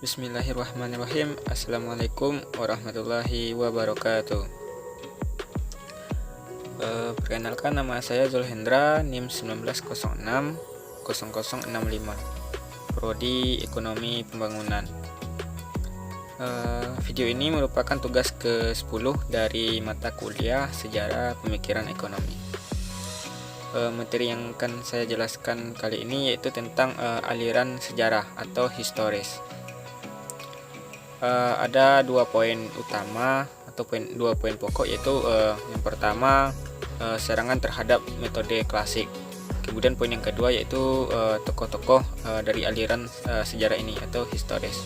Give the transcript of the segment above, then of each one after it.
Bismillahirrahmanirrahim. Assalamualaikum warahmatullahi wabarakatuh. Perkenalkan, nama saya Zulhendra, NIM 19060065, Prodi Ekonomi Pembangunan. Video ini merupakan tugas ke-10 dari mata kuliah Sejarah Pemikiran Ekonomi. Materi yang akan saya jelaskan kali ini yaitu tentang aliran sejarah atau historis. Ada dua poin utama atau dua poin pokok, yaitu yang pertama serangan terhadap metode klasik. Kemudian poin yang kedua yaitu tokoh-tokoh dari aliran sejarah ini atau historis.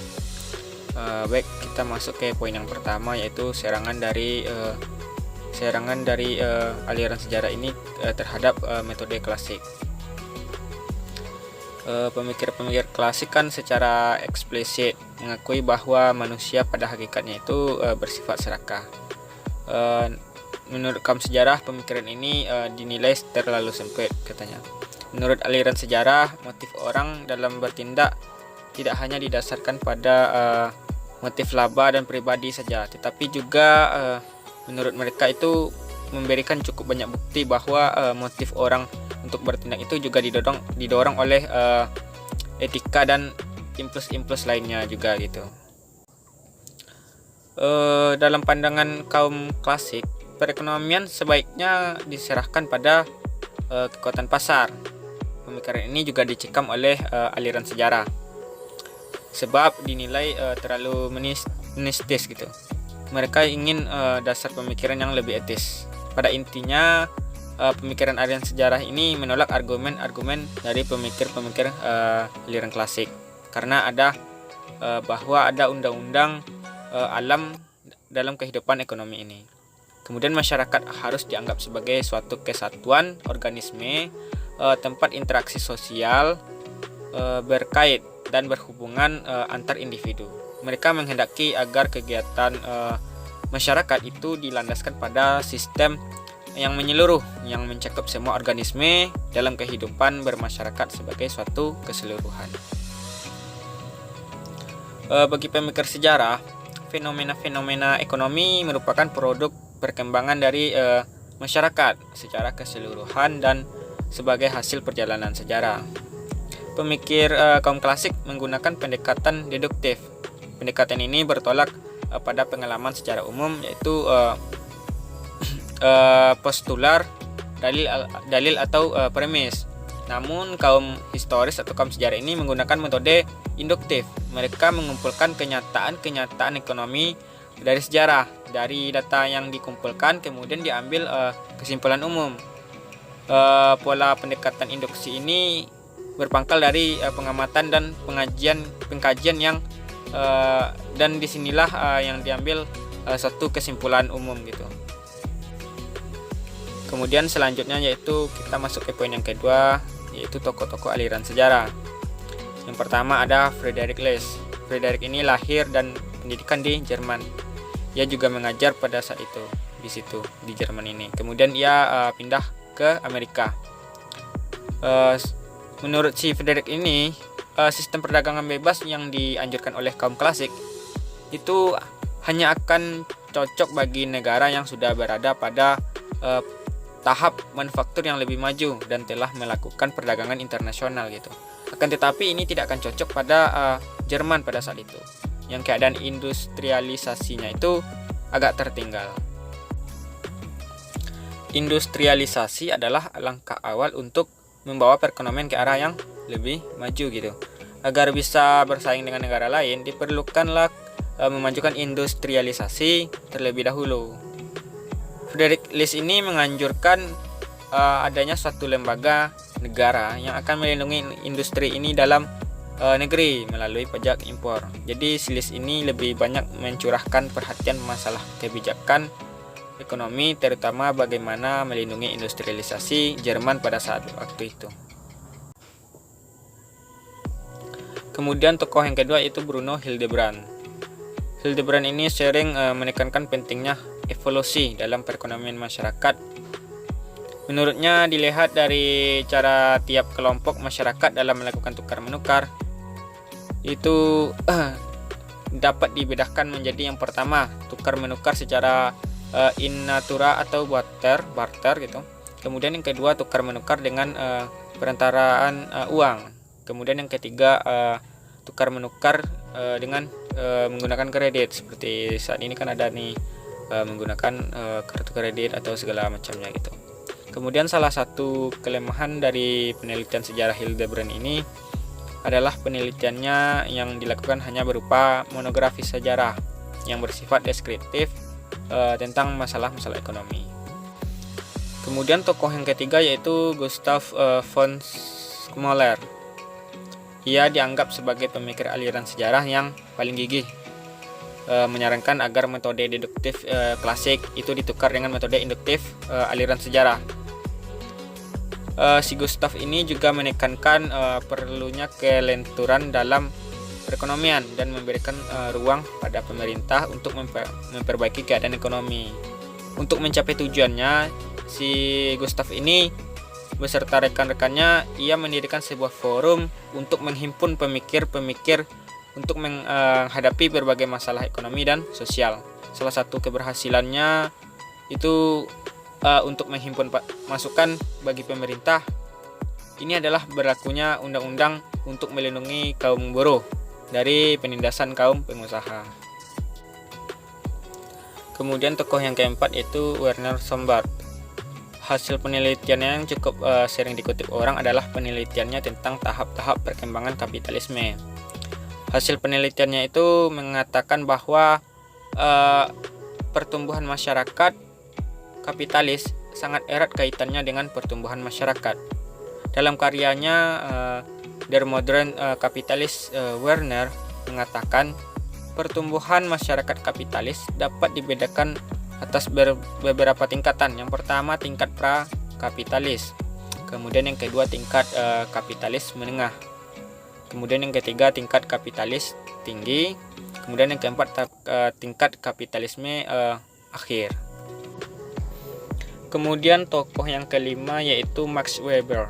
Baik, kita masuk ke poin yang pertama, yaitu serangan dari aliran sejarah ini terhadap metode klasik. Pemikir-pemikir klasik kan secara eksplisit mengakui bahwa manusia pada hakikatnya itu bersifat serakah. Menurut kaum sejarah, pemikiran ini dinilai terlalu sempit, katanya. Menurut aliran sejarah, motif orang dalam bertindak tidak hanya didasarkan pada motif laba dan pribadi saja, tetapi juga menurut mereka itu memberikan cukup banyak bukti bahwa motif orang untuk bertindak itu juga didorong oleh etika dan impuls-impuls lainnya juga gitu. Dalam pandangan kaum klasik, perekonomian sebaiknya diserahkan pada kekuatan pasar. Pemikiran ini juga dicekam oleh aliran sejarah sebab dinilai terlalu menistis gitu. Mereka ingin dasar pemikiran yang lebih etis. Pada intinya, pemikiran aliran sejarah ini menolak argumen-argumen dari pemikir-pemikir aliran klasik, karena bahwa ada undang-undang alam dalam kehidupan ekonomi ini. Kemudian masyarakat harus dianggap sebagai suatu kesatuan organisme, tempat interaksi sosial berkait dan berhubungan antar individu. Mereka menghendaki agar kegiatan masyarakat itu dilandaskan pada sistem yang menyeluruh, yang mencakup semua organisme dalam kehidupan bermasyarakat sebagai suatu keseluruhan. Bagi pemikir sejarah, fenomena-fenomena ekonomi merupakan produk perkembangan dari masyarakat secara keseluruhan dan sebagai hasil perjalanan sejarah. Pemikir kaum klasik menggunakan pendekatan deduktif. Pendekatan ini bertolak pada pengalaman secara umum, yaitu postular, dalil atau premis. Namun kaum historis atau kaum sejarah ini menggunakan metode induktif. Mereka mengumpulkan kenyataan ekonomi dari sejarah. Dari data yang dikumpulkan kemudian diambil kesimpulan umum. Pola pendekatan induksi ini berpangkal dari pengamatan dan pengkajian yang dan disinilah yang diambil satu kesimpulan umum gitu. Kemudian selanjutnya yaitu kita masuk ke poin yang kedua, yaitu tokoh-tokoh aliran sejarah. Yang pertama ada Friedrich List. Friedrich ini lahir dan pendidikan di Jerman. Ia juga mengajar pada saat itu di Jerman ini. Kemudian ia pindah ke Amerika. Menurut si Friedrich ini, sistem perdagangan bebas yang dianjurkan oleh kaum klasik itu hanya akan cocok bagi negara yang sudah berada pada tahap manufaktur yang lebih maju dan telah melakukan perdagangan internasional gitu. Akan tetapi ini tidak akan cocok pada Jerman pada saat itu, yang keadaan industrialisasinya itu agak tertinggal. Industrialisasi adalah langkah awal untuk membawa perekonomian ke arah yang lebih maju gitu. Agar bisa bersaing dengan negara lain, diperlukanlah memajukan industrialisasi terlebih dahulu. Friedrich List ini menganjurkan adanya suatu lembaga negara yang akan melindungi industri ini dalam negeri melalui pajak impor. Jadi si List ini lebih banyak mencurahkan perhatian masalah kebijakan ekonomi, terutama bagaimana melindungi industrialisasi Jerman pada saat waktu itu. Kemudian tokoh yang kedua yaitu Bruno Hildebrand. Hildebrand ini sering menekankan pentingnya evolusi dalam perekonomian masyarakat. Menurutnya, dilihat dari cara tiap kelompok masyarakat dalam melakukan tukar-menukar, itu dapat dibedakan menjadi yang pertama tukar menukar secara in natura atau barter gitu. Kemudian yang kedua tukar menukar dengan perantaraan uang. Kemudian yang ketiga tukar menukar dengan menggunakan kredit, seperti saat ini kan ada nih menggunakan kartu kredit atau segala macamnya gitu. Kemudian salah satu kelemahan dari penelitian sejarah Hildebrand ini adalah penelitiannya yang dilakukan hanya berupa monografi sejarah yang bersifat deskriptif tentang masalah-masalah ekonomi. Kemudian tokoh yang ketiga yaitu Gustav von Schmoller. Ia dianggap sebagai pemikir aliran sejarah yang paling gigih, menyarankan agar metode deduktif klasik itu ditukar dengan metode induktif aliran sejarah. Si Gustav ini juga menekankan perlunya kelenturan dalam perekonomian dan memberikan ruang pada pemerintah untuk memperbaiki keadaan ekonomi. Untuk mencapai tujuannya, si Gustav ini beserta rekan-rekannya ia mendirikan sebuah forum untuk menghimpun pemikir-pemikir untuk menghadapi berbagai masalah ekonomi dan sosial. Salah satu keberhasilannya itu untuk menghimpun masukan bagi pemerintah. Ini adalah berlakunya undang-undang untuk melindungi kaum buruh dari penindasan kaum pengusaha. Kemudian tokoh yang keempat yaitu Werner Sombart. Hasil penelitiannya yang cukup sering dikutip orang adalah penelitiannya tentang tahap-tahap perkembangan kapitalisme. Hasil penelitiannya itu mengatakan bahwa pertumbuhan masyarakat kapitalis sangat erat kaitannya dengan pertumbuhan masyarakat. Dalam karyanya Der Modern Kapitalist, Werner mengatakan pertumbuhan masyarakat kapitalis dapat dibedakan atas beberapa tingkatan. Yang pertama tingkat pra-kapitalis, kemudian yang kedua tingkat kapitalis menengah, kemudian yang ketiga tingkat kapitalis tinggi, kemudian yang keempat tingkat kapitalisme akhir. Kemudian tokoh yang kelima yaitu Max Weber.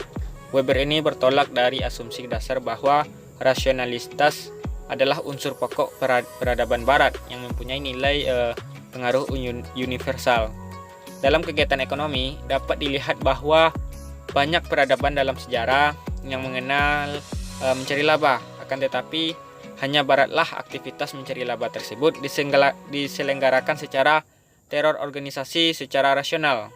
Weber ini bertolak dari asumsi dasar bahwa rasionalitas adalah unsur pokok peradaban barat yang mempunyai nilai pengaruh universal. Dalam kegiatan ekonomi dapat dilihat bahwa banyak peradaban dalam sejarah yang mengenal mencari laba, akan tetapi hanya baratlah aktivitas mencari laba tersebut diselenggarakan secara terorganisasi secara rasional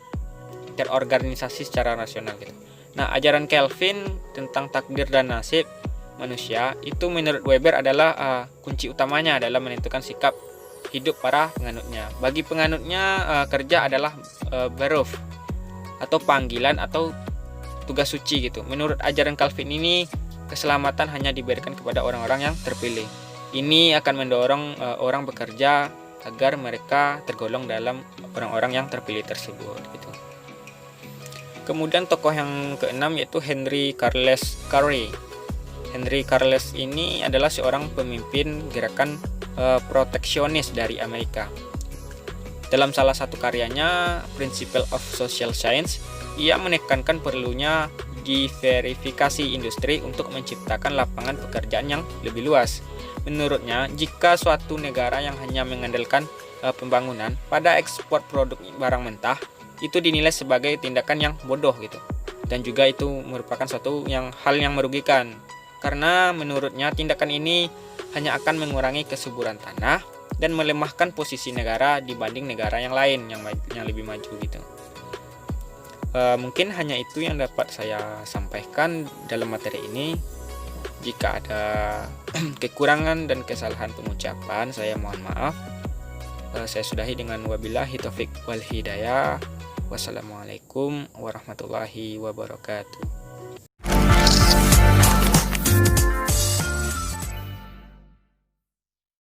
gitu. Nah, ajaran Calvin tentang takdir dan nasib manusia itu menurut Weber adalah kunci utamanya dalam menentukan sikap hidup para penganutnya. Bagi penganutnya kerja adalah beruf atau panggilan atau tugas suci gitu. Menurut ajaran Calvin ini keselamatan hanya diberikan kepada orang-orang yang terpilih. Ini akan mendorong orang bekerja agar mereka tergolong dalam orang-orang yang terpilih tersebut gitu. Kemudian tokoh yang keenam yaitu Henry Carles Carey. Henry Carles ini adalah seorang pemimpin gerakan proteksionis dari Amerika. Dalam salah satu karyanya, Principle of Social Science, ia menekankan perlunya diverifikasi industri untuk menciptakan lapangan pekerjaan yang lebih luas. Menurutnya, jika suatu negara yang hanya mengandalkan pembangunan pada ekspor produk barang mentah, itu dinilai sebagai tindakan yang bodoh gitu. Dan juga itu merupakan suatu hal yang merugikan. Karena menurutnya tindakan ini hanya akan mengurangi kesuburan tanah dan melemahkan posisi negara dibanding negara yang lain yang lebih maju gitu. Mungkin hanya itu yang dapat saya sampaikan dalam materi ini. Jika ada kekurangan dan kesalahan pengucapan, saya mohon maaf. Saya sudahi dengan wabillahi taufik wal hidayah. Wassalamualaikum warahmatullahi wabarakatuh.